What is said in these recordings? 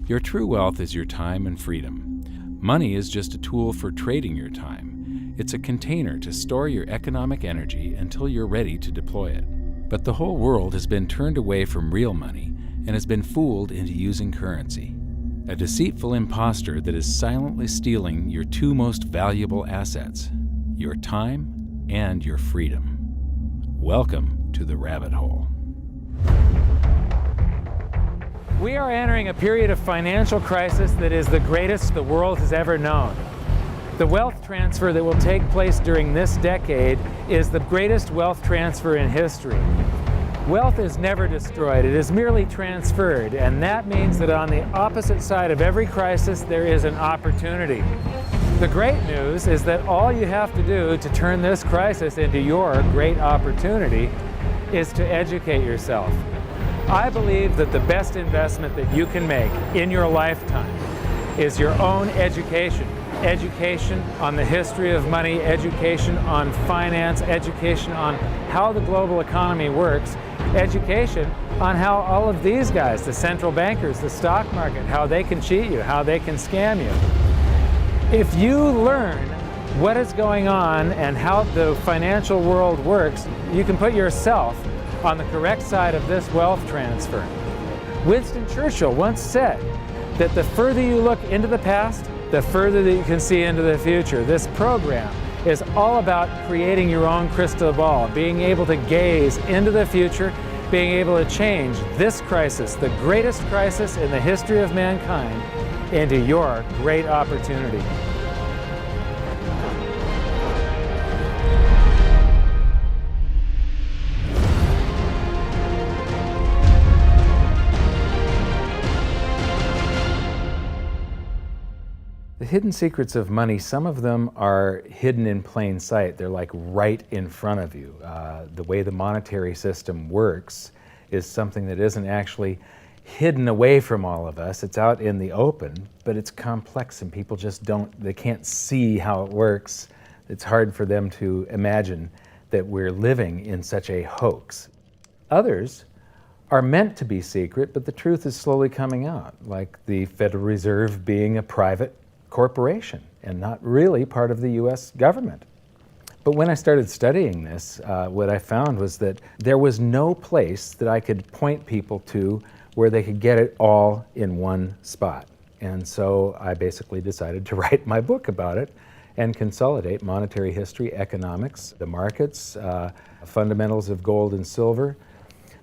Your true wealth is your time and freedom. Money is just a tool for trading your time. It's a container to store your economic energy until you're ready to deploy it. But the whole world has been turned away from real money and has been fooled into using currency. A deceitful impostor that is silently stealing your two most valuable assets, your time and your freedom. Welcome to the rabbit hole. We are entering a period of financial crisis that is the greatest the world has ever known. The wealth transfer that will take place during this decade is the greatest wealth transfer in history. Wealth is never destroyed, it is merely transferred, and that means that on the opposite side of every crisis there is an opportunity. The great news is that all you have to do to turn this crisis into your great opportunity is to educate yourself. I believe that the best investment that you can make in your lifetime is your own education. Education on the history of money, education on finance, education on how the global economy works, education on how all of these guys, the central bankers, the stock market, how they can cheat you, how they can scam you. If you learn what is going on and how the financial world works, you can put yourself on the correct side of this wealth transfer. Winston Churchill once said that the further you look into the past, the further that you can see into the future. This program is all about creating your own crystal ball, being able to gaze into the future, being able to change this crisis, the greatest crisis in the history of mankind, into your great opportunity. The hidden secrets of money, some of them are hidden in plain sight. They're like right in front of you. The way the monetary system works is something that isn't actually hidden away from all of us. It's out in the open, but it's complex and people just they can't see how it works. It's hard for them to imagine that we're living in such a hoax. Others are meant to be secret, but the truth is slowly coming out, like the Federal Reserve being a private corporation and not really part of the U.S. government. But when I started studying this, what I found was that there was no place that I could point people to where they could get it all in one spot. And so I basically decided to write my book about it and consolidate monetary history, economics, the markets, fundamentals of gold and silver.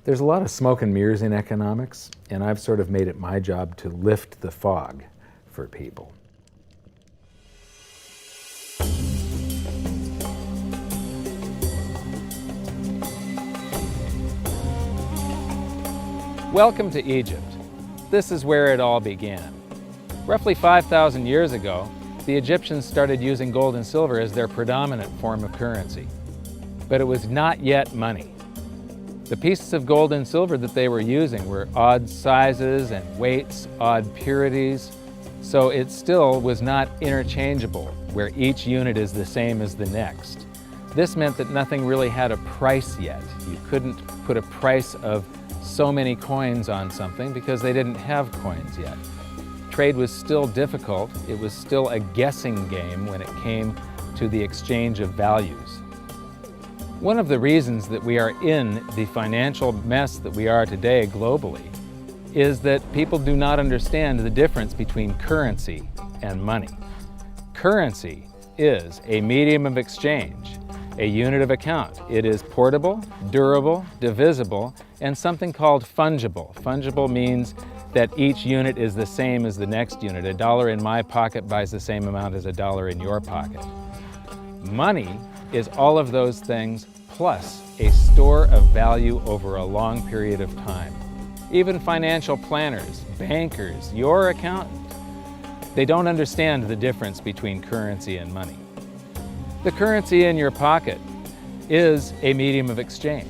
There's a lot of smoke and mirrors in economics, and I've sort of made it my job to lift the fog for people. Welcome to Egypt. This is where it all began. Roughly 5,000 years ago, the Egyptians started using gold and silver as their predominant form of currency. But it was not yet money. The pieces of gold and silver that they were using were odd sizes and weights, odd purities, so it still was not interchangeable, where each unit is the same as the next. This meant that nothing really had a price yet. You couldn't put a price of so many coins on something because they didn't have coins yet. Trade was still difficult. It was still a guessing game when it came to the exchange of values. One of the reasons that we are in the financial mess that we are today globally is that people do not understand the difference between currency and money. Currency is a medium of exchange, a unit of account. It is portable, durable, divisible, and something called fungible. Fungible means that each unit is the same as the next unit. $1 in my pocket buys the same amount as $1 in your pocket. Money is all of those things plus a store of value over a long period of time. Even financial planners, bankers, your accountant, they don't understand the difference between currency and money. The currency in your pocket is a medium of exchange.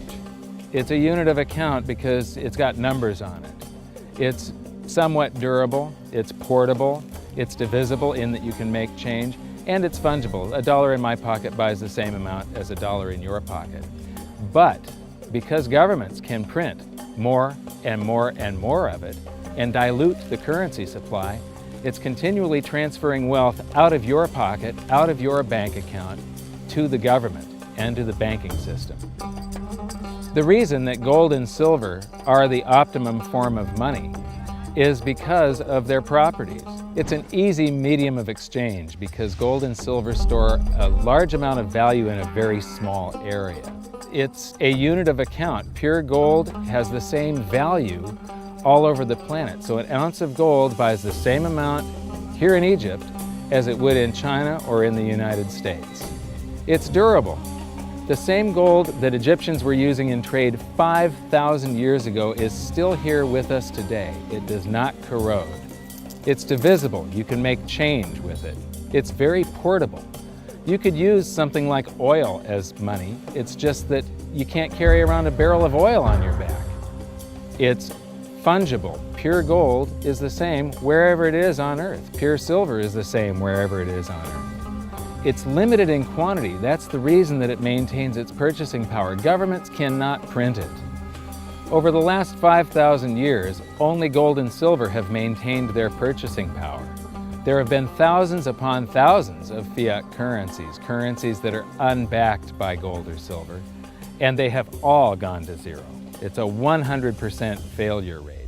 It's a unit of account because it's got numbers on it. It's somewhat durable, it's portable, it's divisible in that you can make change, and it's fungible. $1 in my pocket buys the same amount as $1 in your pocket. But because governments can print more and more and more of it, and dilute the currency supply, it's continually transferring wealth out of your pocket, out of your bank account, to the government and to the banking system. The reason that gold and silver are the optimum form of money is because of their properties. It's an easy medium of exchange because gold and silver store a large amount of value in a very small area. It's a unit of account. Pure gold has the same value all over the planet. So an ounce of gold buys the same amount here in Egypt as it would in China or in the United States. It's durable. The same gold that Egyptians were using in trade 5,000 years ago is still here with us today. It does not corrode. It's divisible. You can make change with it. It's very portable. You could use something like oil as money. It's just that you can't carry around a barrel of oil on your back. It's fungible. Pure gold is the same wherever it is on Earth. Pure silver is the same wherever it is on Earth. It's limited in quantity. That's the reason that it maintains its purchasing power. Governments cannot print it. Over the last 5,000 years, only gold and silver have maintained their purchasing power. There have been thousands upon thousands of fiat currencies, currencies that are unbacked by gold or silver, and they have all gone to zero. It's a 100% failure rate.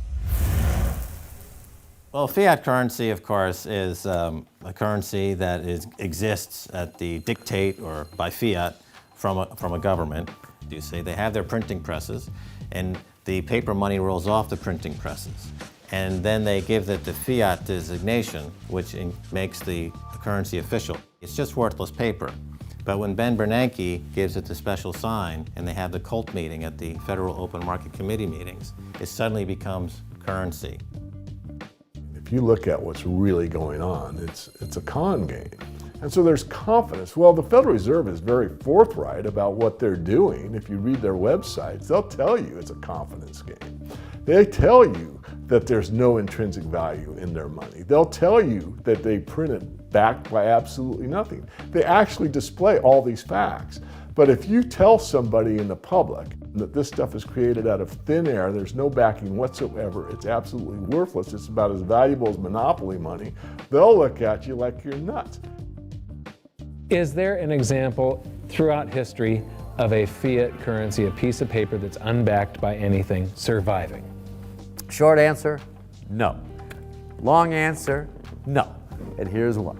Well, fiat currency, of course, is a currency that exists at the dictate or by fiat from a government. You see, they have their printing presses, and the paper money rolls off the printing presses. And then they give it the fiat designation, which makes the currency official. It's just worthless paper. But when Ben Bernanke gives it the special sign, and they have the cult meeting at the Federal Open Market Committee meetings, it suddenly becomes currency. If you look at what's really going on, it's a con game. And so there's confidence. Well, the Federal Reserve is very forthright about what they're doing. If you read their websites, they'll tell you it's a confidence game. They tell you that there's no intrinsic value in their money. They'll tell you that they print it backed by absolutely nothing. They actually display all these facts. But if you tell somebody in the public that this stuff is created out of thin air, there's no backing whatsoever, it's absolutely worthless, it's about as valuable as monopoly money, they'll look at you like you're nuts. Is there an example throughout history of a fiat currency, a piece of paper that's unbacked by anything, surviving? Short answer, no. Long answer, no. And here's why.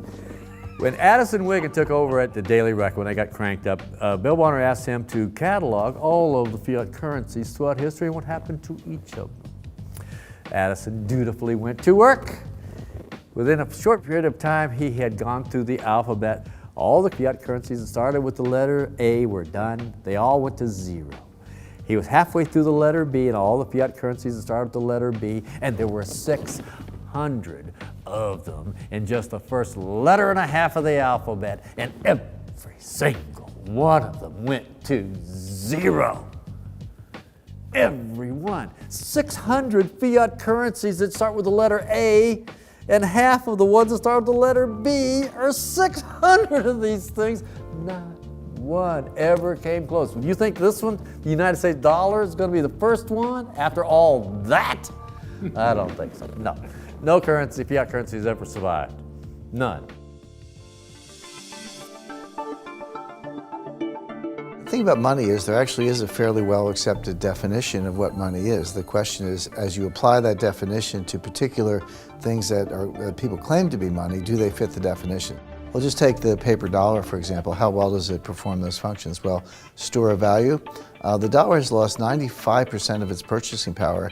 When Addison Wiggin took over at the Daily Record, when they got cranked up, Bill Warner asked him to catalog all of the fiat currencies throughout history and what happened to each of them. Addison dutifully went to work. Within a short period of time, he had gone through the alphabet. All the fiat currencies that started with the letter A were done. They all went to zero. He was halfway through the letter B, and all the fiat currencies that started with the letter B, and there were 600 of them in just the first letter and a half of the alphabet, and every single one of them went to zero. Every one. 600 fiat currencies that start with the letter A, and half of the ones that start with the letter B are 600 of these things. Not one ever came close. You think this one, the United States dollar, is going to be the first one after all that? I don't think so. No. No currency, fiat currency has ever survived. None. The thing about money is there actually is a fairly well accepted definition of what money is. The question is, as you apply that definition to particular things that people claim to be money, do they fit the definition? We'll just take the paper dollar, for example. How well does it perform those functions? Well, store of value. The dollar has lost 95% of its purchasing power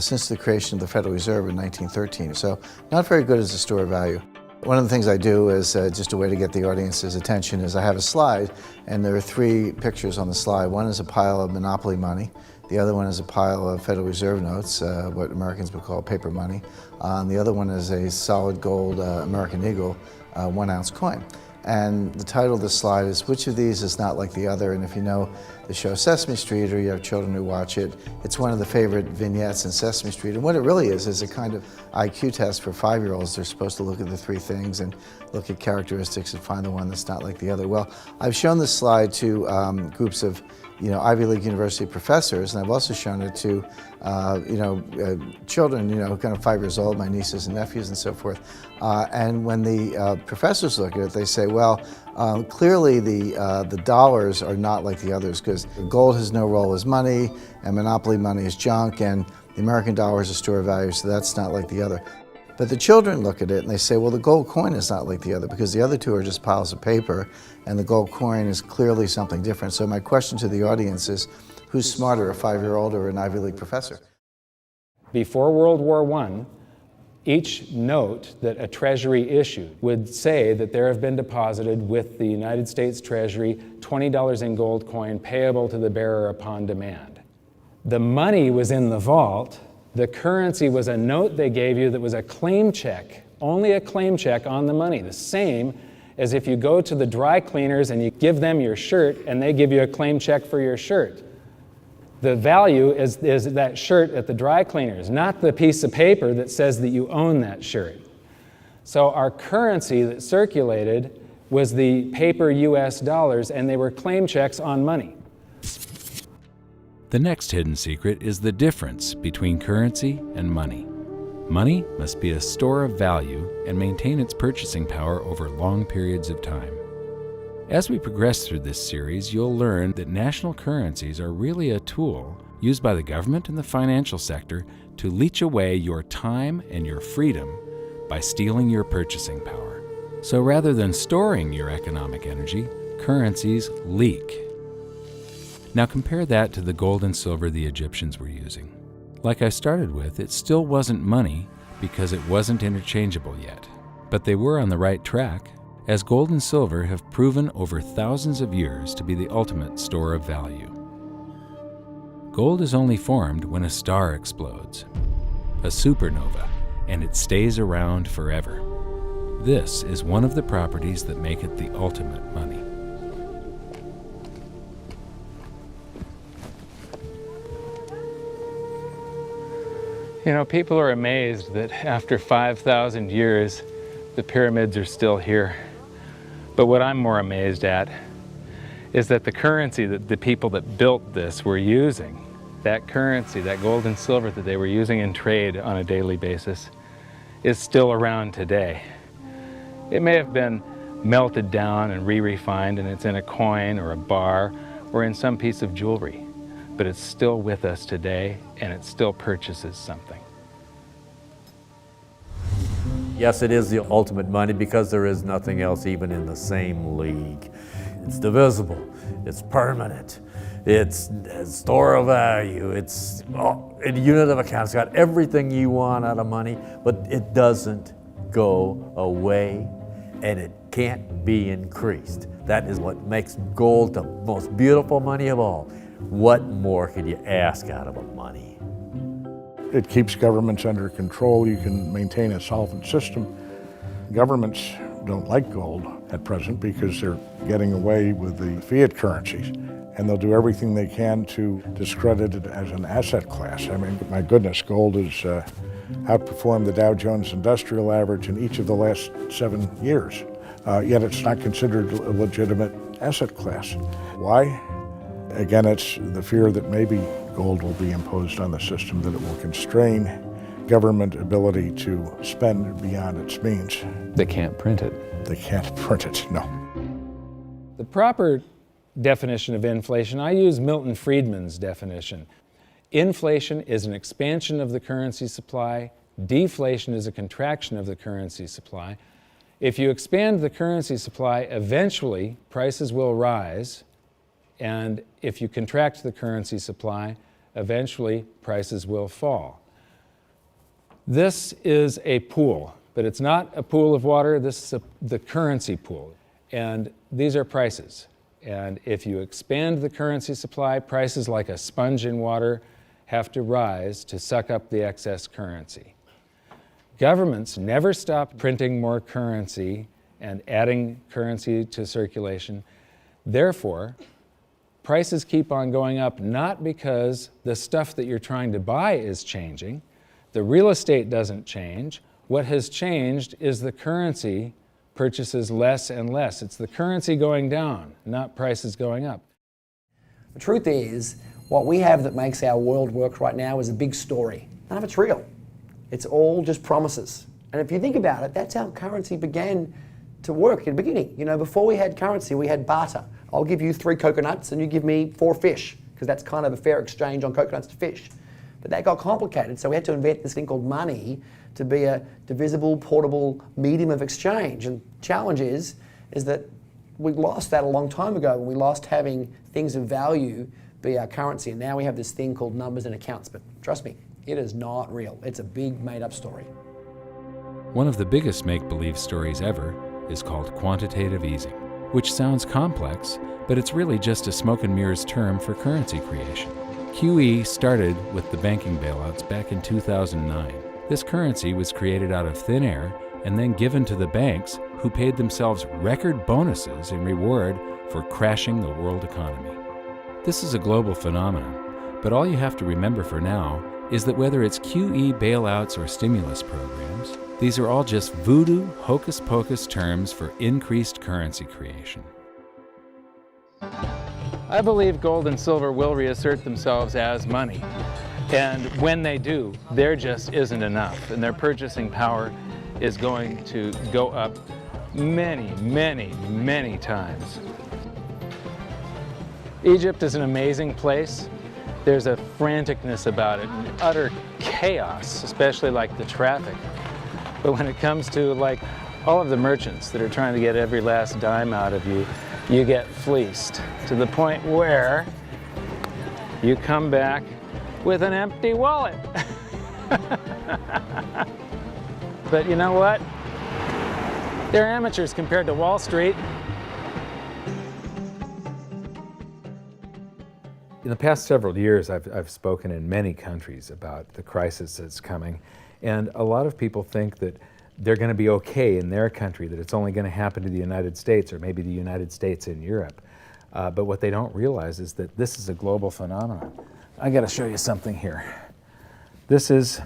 since the creation of the Federal Reserve in 1913. So not very good as a store of value. One of the things I do is just a way to get the audience's attention is I have a slide, and there are 3 pictures on the slide. One is a pile of monopoly money. The other one is a pile of Federal Reserve notes, what Americans would call paper money. And the other one is a solid gold American Eagle 1-ounce coin. And the title of the slide is, which of these is not like the other? And if you know the show Sesame Street, or you have children who watch it, it's one of the favorite vignettes in Sesame Street. And what it really is a kind of IQ test for 5-year-olds. They're supposed to look at the 3 things and look at characteristics and find the one that's not like the other. Well, I've shown this slide to groups of Ivy League University professors, and I've also shown it to, children, kind of 5 years old, my nieces and nephews and so forth. And when the professors look at it, they say, well, clearly the dollars are not like the others, because gold has no role as money, and monopoly money is junk, and the American dollar is a store of value, so that's not like the other. But the children look at it and they say, well, the gold coin is not like the other, because the other two are just piles of paper, and the gold coin is clearly something different. So my question to the audience is, who's smarter, a 5-year-old or an Ivy League professor? Before World War I, each note that a treasury issued would say that there have been deposited with the United States Treasury $20 in gold coin payable to the bearer upon demand. The money was in the vault. The currency was a note they gave you that was a claim check, only a claim check on the money, the same as if you go to the dry cleaners and you give them your shirt and they give you a claim check for your shirt. The value is that shirt at the dry cleaners, not the piece of paper that says that you own that shirt. So our currency that circulated was the paper US dollars, and they were claim checks on money. The next hidden secret is the difference between currency and money. Money must be a store of value and maintain its purchasing power over long periods of time. As we progress through this series, you'll learn that national currencies are really a tool used by the government and the financial sector to leech away your time and your freedom by stealing your purchasing power. So rather than storing your economic energy, currencies leak. Now compare that to the gold and silver the Egyptians were using. Like I started with, it still wasn't money because it wasn't interchangeable yet. But they were on the right track, as gold and silver have proven over thousands of years to be the ultimate store of value. Gold is only formed when a star explodes, a supernova, and it stays around forever. This is one of the properties that make it the ultimate money. People are amazed that after 5,000 years, the pyramids are still here. But what I'm more amazed at is that the currency that the people that built this were using, that currency, that gold and silver that they were using in trade on a daily basis, is still around today. It may have been melted down and re-refined, and it's in a coin or a bar or in some piece of jewelry, but it's still with us today, and it still purchases something. Yes, it is the ultimate money because there is nothing else even in the same league. It's divisible, it's permanent, it's a store of value, it's a unit of account. It's got everything you want out of money, but it doesn't go away, and it can't be increased. That is what makes gold the most beautiful money of all. What more could you ask out of a money? It keeps governments under control. You can maintain a solvent system. Governments don't like gold at present because they're getting away with the fiat currencies, and they'll do everything they can to discredit it as an asset class. I mean, my goodness, gold has outperformed the Dow Jones Industrial Average in each of the last 7 years, yet it's not considered a legitimate asset class. Why? Again, it's the fear that maybe gold will be imposed on the system, that it will constrain government ability to spend beyond its means. They can't print it. They can't print it, no. The proper definition of inflation, I use Milton Friedman's definition. Inflation is an expansion of the currency supply. Deflation is a contraction of the currency supply. If you expand the currency supply, eventually prices will rise. And if you contract the currency supply, eventually prices will fall. This is a pool, but it's not a pool of water. This is the currency pool. And these are prices. And if you expand the currency supply, prices like a sponge in water have to rise to suck up the excess currency. Governments never stop printing more currency and adding currency to circulation. Therefore, prices keep on going up, not because the stuff that you're trying to buy is changing. The real estate doesn't change. What has changed is the currency purchases less and less. It's the currency going down, not prices going up. The truth is, what we have that makes our world work right now is a big story. None of it's real. It's all just promises. And if you think about it, that's how currency began to work in the beginning. You know, before we had currency, we had barter. I'll give you 3 coconuts and you give me 4 fish, because that's kind of a fair exchange on coconuts to fish. But that got complicated, so we had to invent this thing called money to be a divisible, portable medium of exchange. And the challenge is that we lost that a long time ago when we lost having things of value be our currency. And now we have this thing called numbers and accounts. But trust me, it is not real. It's a big made-up story. One of the biggest make-believe stories ever is called quantitative easing, which sounds complex, but it's really just a smoke and mirrors term for currency creation. QE started with the banking bailouts back in 2009. This currency was created out of thin air and then given to the banks, who paid themselves record bonuses in reward for crashing the world economy. This is a global phenomenon, but all you have to remember for now is that whether it's QE bailouts or stimulus programs, these are all just voodoo, hocus-pocus terms for increased currency creation. I believe gold and silver will reassert themselves as money. And when they do, there just isn't enough. And their purchasing power is going to go up many, many, many times. Egypt is an amazing place. There's a franticness about it, and utter chaos, especially like the traffic. But when it comes to like all of the merchants that are trying to get every last dime out of you, you get fleeced to the point where you come back with an empty wallet. But you know what? They're amateurs compared to Wall Street. In the past several years, I've spoken in many countries about the crisis that's coming, and a lot of people think that they're going to be okay in their country, that it's only going to happen to the United States or maybe the United States in Europe. But what they don't realize is that this is a global phenomenon. I got to show you something here. This is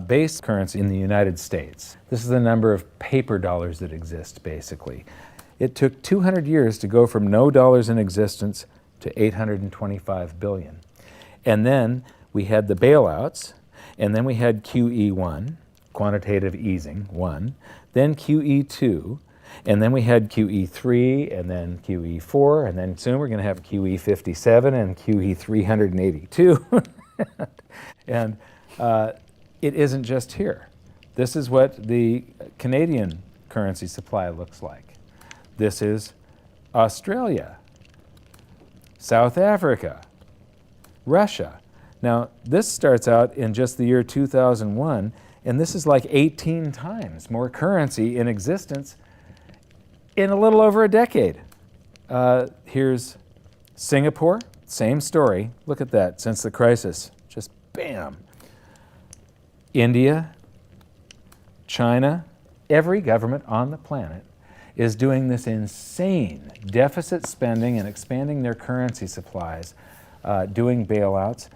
base currency in the United States. This is the number of paper dollars that exist, basically. It took 200 years to go from no dollars in existence to 825 billion. And then we had the bailouts, and then we had QE1, quantitative easing 1, then QE2, and then we had QE3, and then QE4, and then soon we're going to have QE57 and QE382. And it isn't just here. This is what the Canadian currency supply looks like. This is Australia, South Africa, Russia. Now, this starts out in just the year 2001, and this is like 18 times more currency in existence in a little over a decade. Here's Singapore, same story. Look at that, since the crisis, just bam. India, China, every government on the planet is doing this insane deficit spending and expanding their currency supplies, doing bailouts.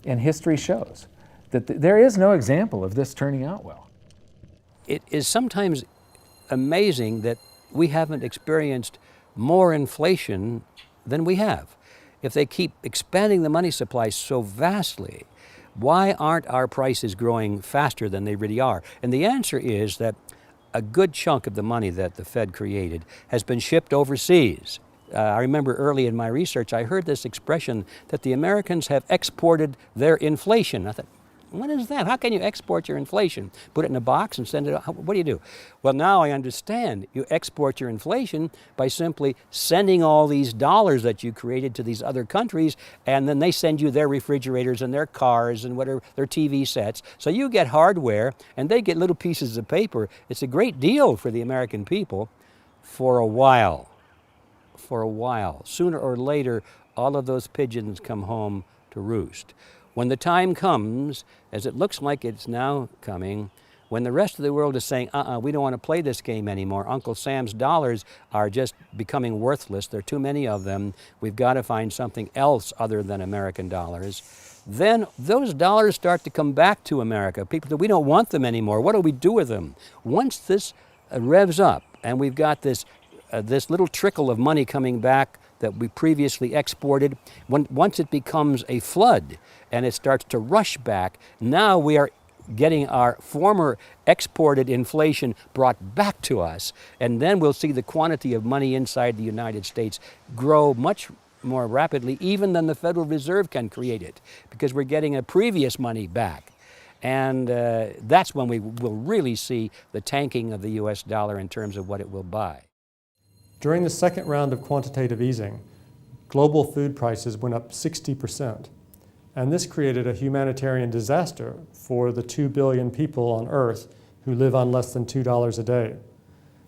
And history shows that there is no example of this turning out well. It is sometimes amazing that we haven't experienced more inflation than we have. If they keep expanding the money supply so vastly, why aren't our prices growing faster than they really are? And the answer is that a good chunk of the money that the Fed created has been shipped overseas. I remember early in my research, I heard this expression that the Americans have exported their inflation. I thought, what is that? How can you export your inflation? Put it in a box and send it out? What do you do? Well, now I understand. You export your inflation by simply sending all these dollars that you created to these other countries, and then they send you their refrigerators and their cars and whatever, their TV sets. So you get hardware, and they get little pieces of paper. It's a great deal for the American people for a while. For a while. Sooner or later, all of those pigeons come home to roost. When the time comes, as it looks like it's now coming, when the rest of the world is saying, we don't want to play this game anymore, Uncle Sam's dollars are just becoming worthless, there are too many of them, we've got to find something else other than American dollars, then those dollars start to come back to America. People say, we don't want them anymore, what do we do with them? Once this revs up and we've got this little trickle of money coming back that we previously exported, once it becomes a flood and it starts to rush back, now we are getting our former exported inflation brought back to us, and then we'll see the quantity of money inside the United States grow much more rapidly even than the Federal Reserve can create it, because we're getting a previous money back. And that's when we will really see the tanking of the US dollar in terms of what it will buy. During the second round of quantitative easing, global food prices went up 60%. And this created a humanitarian disaster for the 2 billion people on Earth who live on less than $2 a day.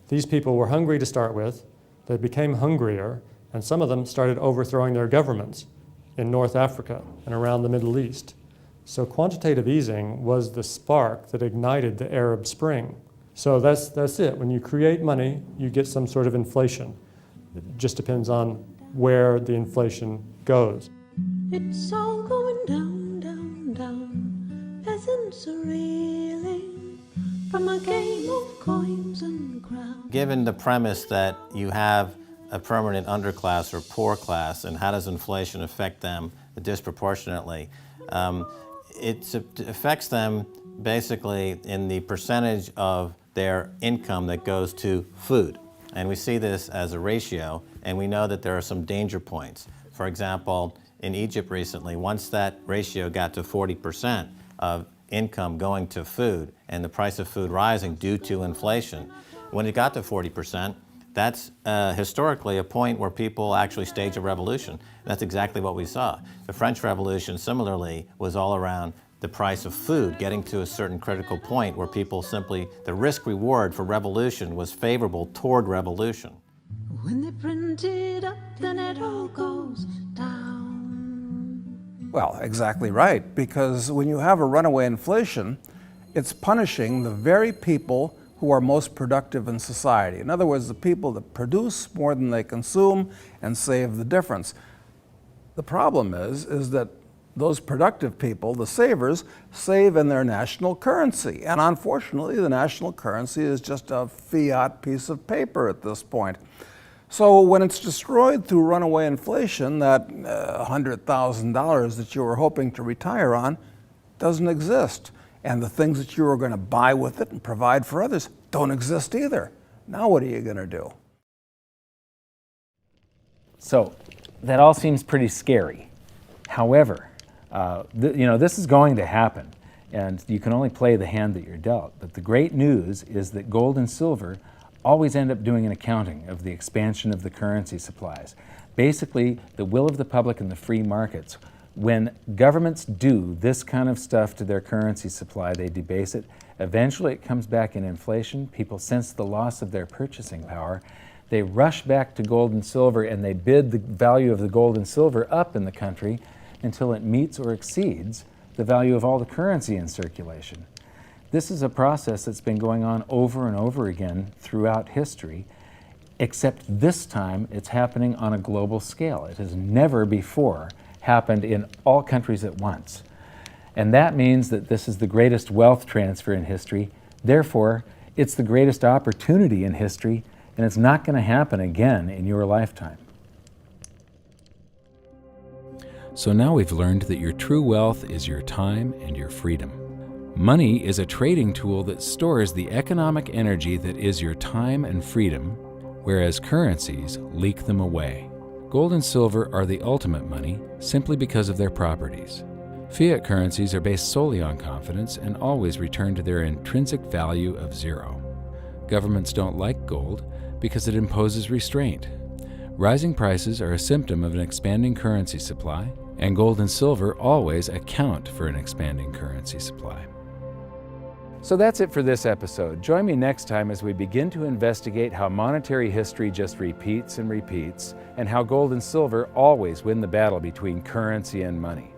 These people were hungry to start with, they became hungrier, and some of them started overthrowing their governments in North Africa and around the Middle East. So quantitative easing was the spark that ignited the Arab Spring. So that's it. When you create money, you get some sort of inflation. It just depends on where the inflation goes. It's all going down, down, down. Peasants are reeling from a game of coins and crowns. Given the premise that you have a permanent underclass or poor class, and how does inflation affect them disproportionately? It affects them basically in the percentage of their income that goes to food. And we see this as a ratio, and we know that there are some danger points. For example, in Egypt recently, once that ratio got to 40% of income going to food and the price of food rising due to inflation, when it got to 40%, that's historically a point where people actually stage a revolution. That's exactly what we saw. The French Revolution, similarly, was all around the price of food getting to a certain critical point where people simply, the risk-reward for revolution was favorable toward revolution. When they print it up, then it all goes down. Well, exactly right, because when you have a runaway inflation, it's punishing the very people who are most productive in society. In other words, the people that produce more than they consume and save the difference. The problem is that those productive people, the savers, save in their national currency. And unfortunately, the national currency is just a fiat piece of paper at this point. So when it's destroyed through runaway inflation, that $100,000 that you were hoping to retire on doesn't exist. And the things that you were going to buy with it and provide for others don't exist either. Now what are you going to do? So that all seems pretty scary. However, this is going to happen, and you can only play the hand that you're dealt. But the great news is that gold and silver always end up doing an accounting of the expansion of the currency supplies. Basically, the will of the public and the free markets. When governments do this kind of stuff to their currency supply, they debase it. Eventually it comes back in inflation. People sense the loss of their purchasing power. They rush back to gold and silver, and they bid the value of the gold and silver up in the country until it meets or exceeds the value of all the currency in circulation. This is a process that's been going on over and over again throughout history, except this time it's happening on a global scale. It has never before happened in all countries at once. And that means that this is the greatest wealth transfer in history. Therefore, it's the greatest opportunity in history, and it's not going to happen again in your lifetime. So now we've learned that your true wealth is your time and your freedom. Money is a trading tool that stores the economic energy that is your time and freedom, whereas currencies leak them away. Gold and silver are the ultimate money simply because of their properties. Fiat currencies are based solely on confidence and always return to their intrinsic value of zero. Governments don't like gold because it imposes restraint. Rising prices are a symptom of an expanding currency supply, and gold and silver always account for an expanding currency supply. So that's it for this episode. Join me next time as we begin to investigate how monetary history just repeats and repeats, and how gold and silver always win the battle between currency and money.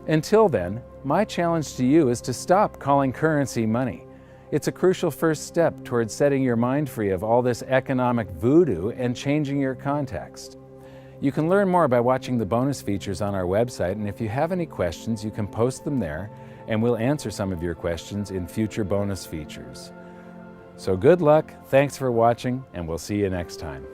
Until then, my challenge to you is to stop calling currency money. It's a crucial first step towards setting your mind free of all this economic voodoo and changing your context. You can learn more by watching the bonus features on our website, and if you have any questions, you can post them there, and we'll answer some of your questions in future bonus features. So good luck, thanks for watching, and we'll see you next time.